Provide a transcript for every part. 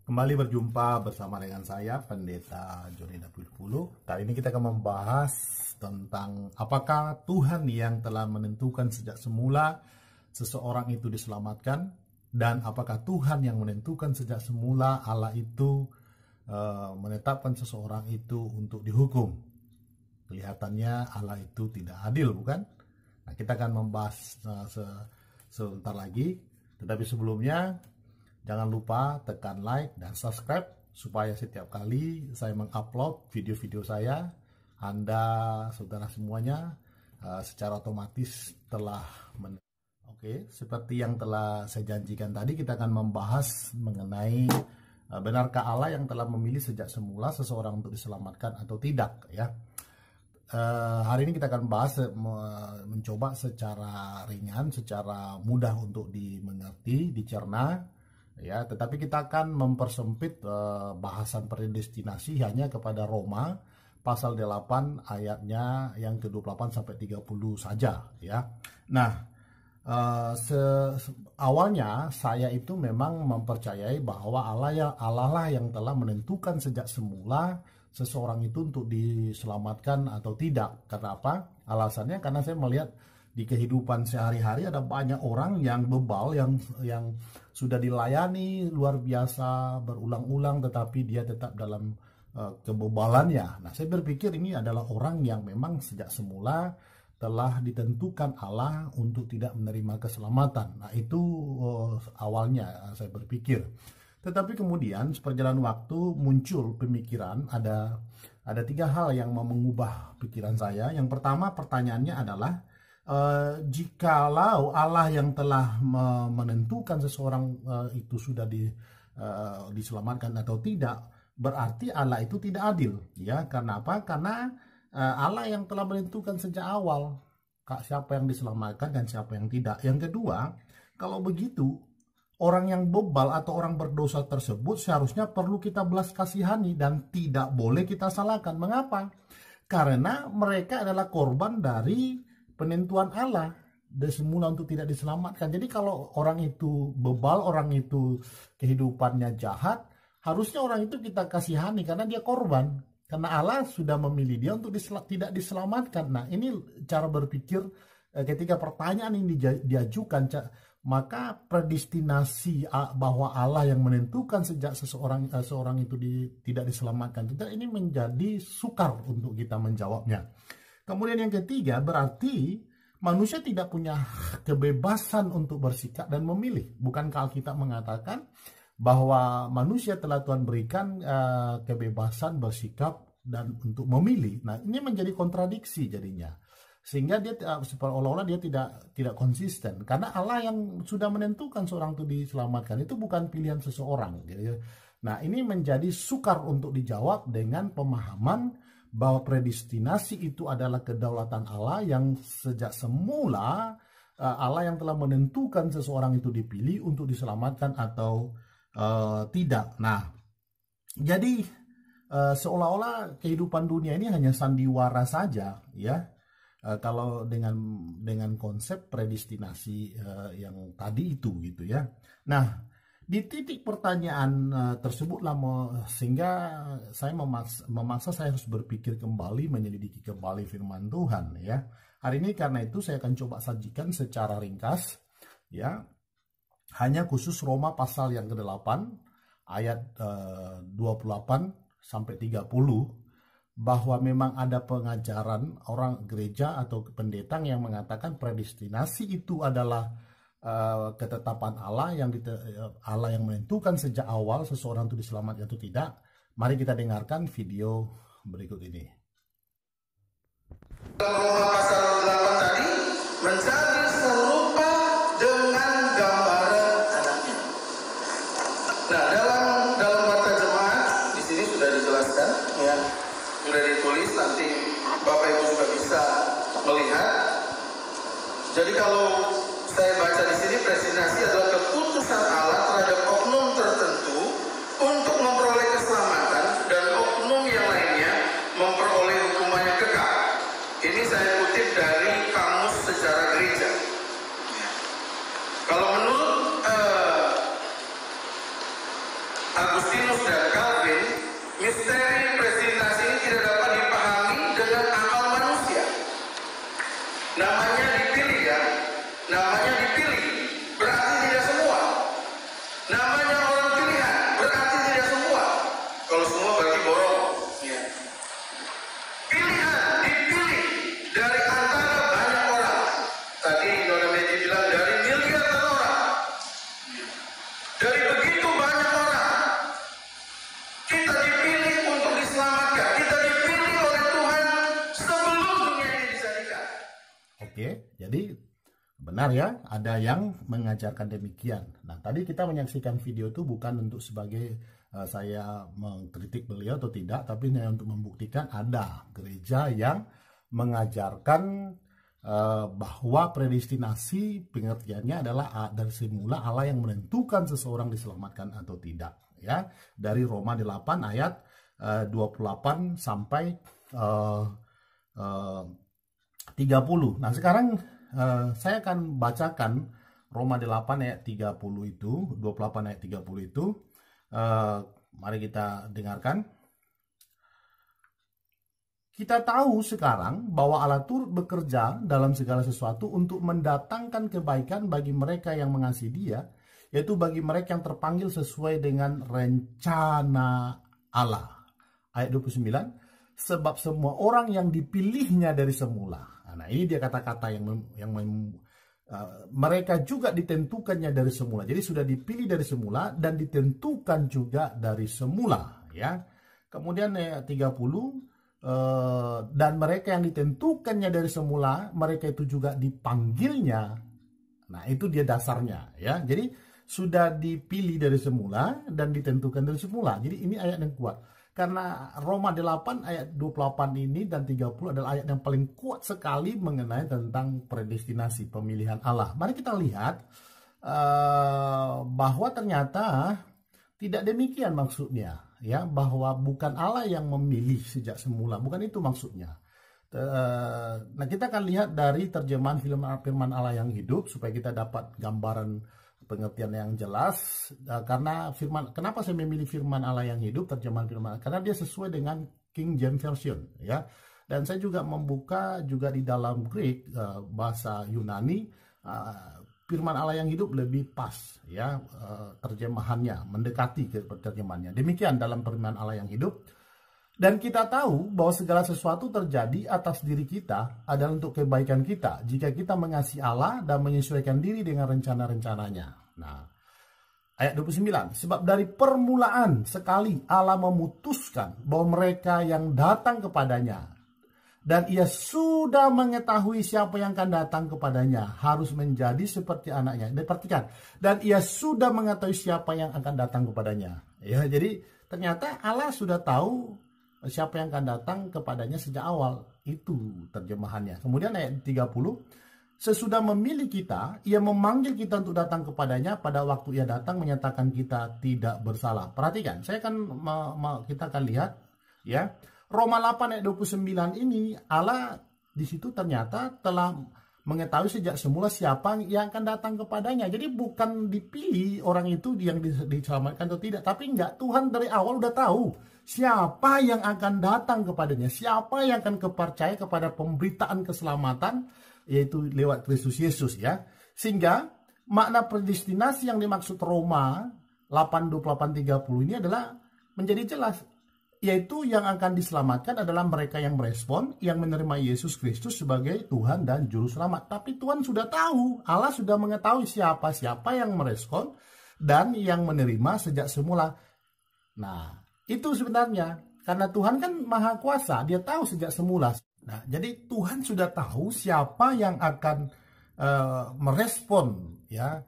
Kembali berjumpa bersama dengan saya, Pendeta Joni Dapulpulu. Kali ini kita akan membahas tentang apakah Tuhan yang telah menentukan sejak semula seseorang itu diselamatkan, dan apakah Tuhan yang menentukan sejak semula Allah itu menetapkan seseorang itu untuk dihukum. Kelihatannya Allah itu tidak adil, bukan? Nah, kita akan membahas sebentar lagi. Tetapi sebelumnya, jangan lupa tekan like dan subscribe supaya setiap kali saya mengupload video-video saya, Anda, saudara semuanya, secara otomatis telah Oke, seperti yang telah saya janjikan tadi, kita akan membahas mengenai benarkah Allah yang telah memilih sejak semula seseorang untuk diselamatkan atau tidak, ya. Hari ini kita akan bahas, mencoba secara ringan, secara mudah untuk dimengerti, dicerna, ya. Tetapi kita akan mempersempit bahasan predestinasi hanya kepada Roma pasal 8 ayatnya yang ke-28 sampai 30 saja, ya. Nah, awalnya saya itu memang mempercayai bahwa Allah lah yang telah menentukan sejak semula seseorang itu untuk diselamatkan atau tidak. Karena apa? Alasannya karena saya melihat di kehidupan sehari-hari ada banyak orang yang bebal, yang sudah dilayani luar biasa berulang-ulang, tetapi dia tetap dalam kebebalannya. Nah, saya berpikir ini adalah orang yang memang sejak semula telah ditentukan Allah untuk tidak menerima keselamatan. Nah, itu awalnya saya berpikir. Tetapi kemudian seperjalan waktu muncul pemikiran, ada 3 hal yang mau mengubah pikiran saya. Yang pertama, pertanyaannya adalah, jikalau Allah yang telah menentukan seseorang itu sudah diselamatkan atau tidak, berarti Allah itu tidak adil, ya. Karena apa? Karena Allah yang telah menentukan sejak awal siapa yang diselamatkan dan siapa yang tidak. Yang kedua, kalau begitu, orang yang bebal atau orang berdosa tersebut seharusnya perlu kita belas kasihani dan tidak boleh kita salahkan. Mengapa? Karena mereka adalah korban dari penentuan Allah dari semula untuk tidak diselamatkan. Jadi kalau orang itu bebal, orang itu kehidupannya jahat, harusnya orang itu kita kasihani karena dia korban. Karena Allah sudah memilih dia untuk tidak diselamatkan. Nah, ini cara berpikir ketika pertanyaan ini diajukan, maka predestinasi bahwa Allah yang menentukan sejak seseorang itu tidak diselamatkan, ini menjadi sukar untuk kita menjawabnya. Kemudian yang ketiga, berarti manusia tidak punya kebebasan untuk bersikap dan memilih. Bukankah Alkitab mengatakan bahwa manusia telah Tuhan berikan kebebasan bersikap dan untuk memilih? Nah, ini menjadi kontradiksi jadinya, sehingga dia seolah-olah dia tidak konsisten. Karena Allah yang sudah menentukan seorang itu diselamatkan, itu bukan pilihan seseorang, gitu. Nah, ini menjadi sukar untuk dijawab dengan pemahaman bahwa predestinasi itu adalah kedaulatan Allah yang sejak semula Allah yang telah menentukan seseorang itu dipilih untuk diselamatkan atau tidak. Nah, jadi seolah-olah kehidupan dunia ini hanya sandiwara saja, ya. Kalau dengan konsep predestinasi yang tadi itu, gitu ya. Nah, di titik pertanyaan tersebutlah sehingga saya memaksa saya harus berpikir kembali, menyelidiki kembali firman Tuhan, ya. Hari ini karena itu saya akan coba sajikan secara ringkas, ya, hanya khusus Roma pasal yang ke-8 ayat 28 sampai 30, bahwa memang ada pengajaran orang gereja atau pendeta yang mengatakan predestinasi itu adalah ketetapan Allah yang menentukan sejak awal seseorang itu diselamatkan atau tidak. Mari kita dengarkan video berikut ini. Roma pasal 8 tadi menjadi serupa dengan gambaran anaknya. Nah, dalam kata jemaat di sini sudah dijelaskan, ya, sudah ditulis, nanti Bapak Ibu juga bisa melihat. Jadi kalau saya baca di sini, predestinasi adalah keputusan Allah terhadap oknum tertentu untuk memperoleh keselamatan dan oknum yang lainnya memperoleh hukuman yang kekal. Ini saya kutip dari Kamus Sejarah Gereja. Kalau menurut Agustinus dan Calvin, misteri predestinasi ini tidak dapat dipahami dengan akal manusia. Namanya dipilih ya, namanya dipilih, berarti tidak semua. Namanya orang pilihan, berarti tidak semua. Kalau semua berarti bohong. Ya. Pilihan dipilih dari antara banyak orang. Tadi Nona Medi bilang dari miliaran orang. Dari begitu banyak orang, kita dipilih untuk diselamatkan. Kita dipilih oleh Tuhan sebelum dunia ini dijadikan. Oke, jadi benar ya, ada yang mengajarkan demikian. Nah, tadi kita menyaksikan video itu bukan untuk sebagai saya mengkritik beliau atau tidak, tapi hanya untuk membuktikan ada gereja yang mengajarkan bahwa predestinasi pengertiannya adalah dari semula Allah yang menentukan seseorang diselamatkan atau tidak, ya. Dari Roma 8 ayat 28 sampai 30. Nah, sekarang saya akan bacakan Roma 8 ayat 30 itu, 28 ayat 30 itu. Mari kita dengarkan. Kita tahu sekarang bahwa Allah turut bekerja dalam segala sesuatu untuk mendatangkan kebaikan bagi mereka yang mengasihi Dia, yaitu bagi mereka yang terpanggil sesuai dengan rencana Allah. Ayat 29, sebab semua orang yang dipilihnya dari semula. Nah, ini dia kata-kata yang mereka juga ditentukannya dari semula. Jadi sudah dipilih dari semula dan ditentukan juga dari semula, ya. Kemudian ayat 30, dan mereka yang ditentukannya dari semula, mereka itu juga dipanggilnya. Nah, itu dia dasarnya, ya. Jadi sudah dipilih dari semula dan ditentukan dari semula. Jadi ini ayat yang kuat. Karena Roma 8 ayat 28 ini dan 30 adalah ayat yang paling kuat sekali mengenai tentang predestinasi, pemilihan Allah. Mari kita lihat bahwa ternyata tidak demikian maksudnya, ya, bahwa bukan Allah yang memilih sejak semula, bukan itu maksudnya. Nah, kita akan lihat dari terjemahan firman Allah yang hidup supaya kita dapat gambaran pengertian yang jelas. Karena kenapa saya memilih firman Allah yang hidup, terjemahan firman Allah? Karena dia sesuai dengan King James Version, ya. Dan saya juga membuka juga di dalam Greek, bahasa Yunani, firman Allah yang hidup lebih pas, ya, terjemahannya mendekati ke terjemahannya. Demikian dalam firman Allah yang hidup. Dan kita tahu bahwa segala sesuatu terjadi atas diri kita adalah untuk kebaikan kita jika kita mengasihi Allah dan menyesuaikan diri dengan rencana-rencananya. Nah, ayat 29, sebab dari permulaan sekali Allah memutuskan bahwa mereka yang datang kepadanya, dan ia sudah mengetahui siapa yang akan datang kepadanya harus menjadi seperti anaknya. Dan perhatikan, dan ia sudah mengetahui siapa yang akan datang kepadanya. Ya, jadi ternyata Allah sudah tahu siapa yang akan datang kepadanya sejak awal. Itu terjemahannya. Kemudian ayat 30, sesudah memilih kita, ia memanggil kita untuk datang kepadanya. Pada waktu ia datang menyatakan kita tidak bersalah. Perhatikan, kita akan lihat, ya, Roma 8 ayat 29 ini Allah di situ ternyata telah mengetahui sejak semula siapa yang akan datang kepadanya. Jadi bukan dipilih orang itu yang diselamatkan atau tidak, tapi enggak, Tuhan dari awal udah tahu siapa yang akan datang kepadanya, siapa yang akan percaya kepada pemberitaan keselamatan, yaitu lewat Kristus Yesus, ya. Sehingga makna predestinasi yang dimaksud Roma 8:28-30 ini adalah menjadi jelas, yaitu yang akan diselamatkan adalah mereka yang merespon, yang menerima Yesus Kristus sebagai Tuhan dan Juru Selamat. Tapi Tuhan sudah tahu, Allah sudah mengetahui siapa-siapa yang merespon dan yang menerima sejak semula. Nah, itu sebenarnya karena Tuhan kan maha kuasa, dia tahu sejak semula. Nah, jadi Tuhan sudah tahu siapa yang akan merespon, ya,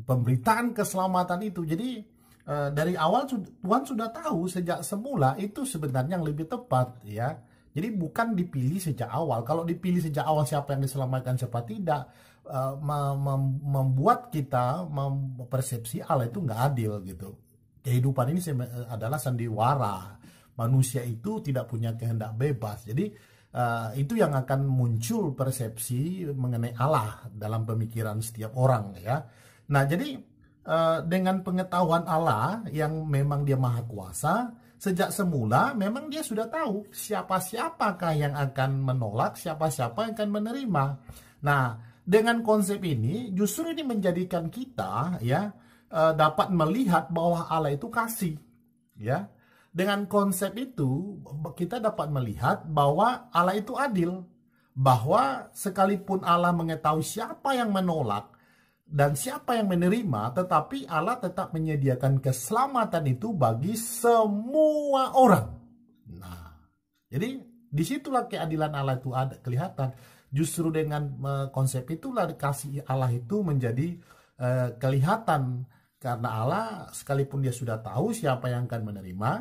pemberitaan keselamatan itu. Jadi dari awal Tuhan sudah tahu sejak semula, itu sebenarnya yang lebih tepat, ya. Jadi bukan dipilih sejak awal. Kalau dipilih sejak awal siapa yang diselamatkan siapa tidak, membuat kita mempersepsi Allah itu nggak adil gitu. Kehidupan ini adalah sandiwara. Manusia itu tidak punya kehendak bebas. Jadi itu yang akan muncul persepsi mengenai Allah dalam pemikiran setiap orang, ya. Nah, jadi dengan pengetahuan Allah yang memang dia maha kuasa, sejak semula memang dia sudah tahu siapa-siapakah yang akan menolak, siapa-siapa yang akan menerima. Nah, dengan konsep ini justru ini menjadikan kita ya dapat melihat bahwa Allah itu kasih, ya. Dengan konsep itu kita dapat melihat bahwa Allah itu adil, bahwa sekalipun Allah mengetahui siapa yang menolak dan siapa yang menerima, tetapi Allah tetap menyediakan keselamatan itu bagi semua orang. Nah, jadi disitulah keadilan Allah itu ada kelihatan. Justru dengan konsep itulah kasih Allah itu menjadi kelihatan, karena Allah sekalipun dia sudah tahu siapa yang akan menerima,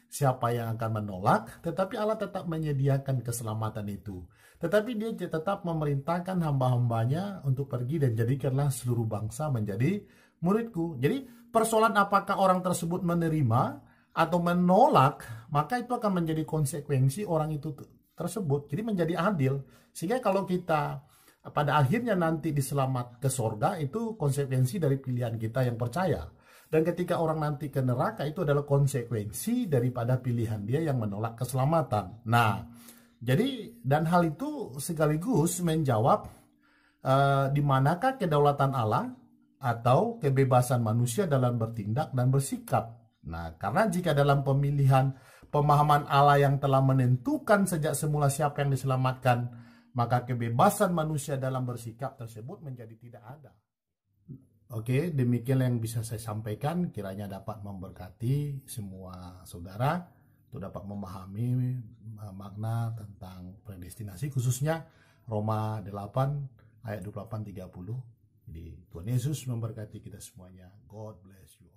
siapa yang akan menolak, tetapi Allah tetap menyediakan keselamatan itu. Tetapi dia tetap memerintahkan hamba-hambanya untuk pergi dan jadikanlah seluruh bangsa menjadi muridku. Jadi persoalan apakah orang tersebut menerima atau menolak, maka itu akan menjadi konsekuensi orang itu tersebut. Jadi menjadi adil. Sehingga kalau kita pada akhirnya nanti diselamat ke sorga, itu konsekuensi dari pilihan kita yang percaya. Dan ketika orang nanti ke neraka, itu adalah konsekuensi daripada pilihan dia yang menolak keselamatan. Nah, jadi dan hal itu sekaligus menjawab di manakah kedaulatan Allah atau kebebasan manusia dalam bertindak dan bersikap. Nah, karena jika dalam pemilihan pemahaman Allah yang telah menentukan sejak semula siapa yang diselamatkan, maka kebebasan manusia dalam bersikap tersebut menjadi tidak ada. Oke, demikian yang bisa saya sampaikan, kiranya dapat memberkati semua saudara untuk dapat memahami makna tentang predestinasi, khususnya Roma 8 ayat 28-30. Jadi Tuhan Yesus memberkati kita semuanya. God bless you.